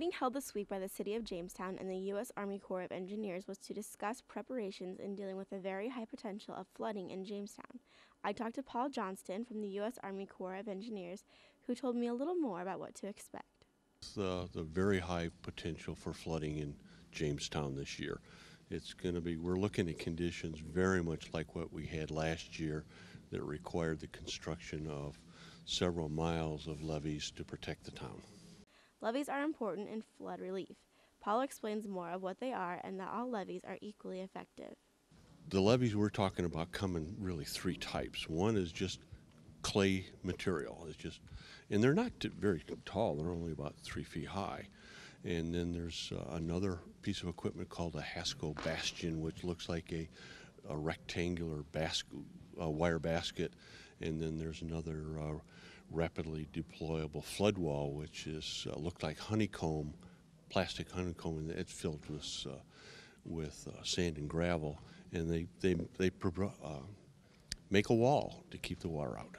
meeting held this week by the City of Jamestown and the U.S. Army Corps of Engineers was to discuss preparations in dealing with the very high potential of flooding in Jamestown. I talked to Paul Johnston from the U.S. Army Corps of Engineers, who told me a little more about what to expect. The very high potential for flooding in Jamestown this year. It's going to be, we're looking at conditions very much like what we had last year that required the construction of several miles of levees to protect the town. Levees are important in flood relief. Paul explains more of what they are and that all levees are equally effective. The levees we're talking about come in really three types. One is just clay material. And they're not very tall. They're only about 3 feet high. And then there's another piece of equipment called a Haskell bastion, which looks like a rectangular wire basket. And then there's another rapidly deployable flood wall, which is looked like honeycomb, plastic honeycomb, and it's filled with sand and gravel. And they make a wall to keep the water out.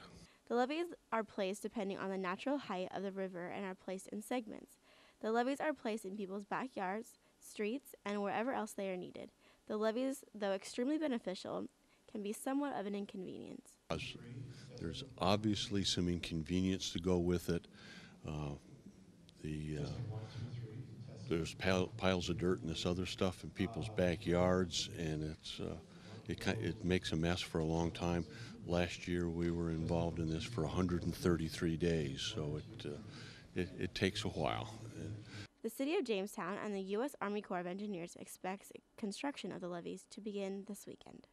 The levees are placed depending on the natural height of the river and are placed in segments. The levees are placed in people's backyards, streets, and wherever else they are needed. The levees, though extremely beneficial, can be somewhat of an inconvenience. There's obviously some inconvenience to go with it. There's piles of dirt and this other stuff in people's backyards, and it makes a mess for a long time. Last year we were involved in this for 133 days, so it takes a while. The City of Jamestown and the U.S. Army Corps of Engineers expects construction of the levees to begin this weekend.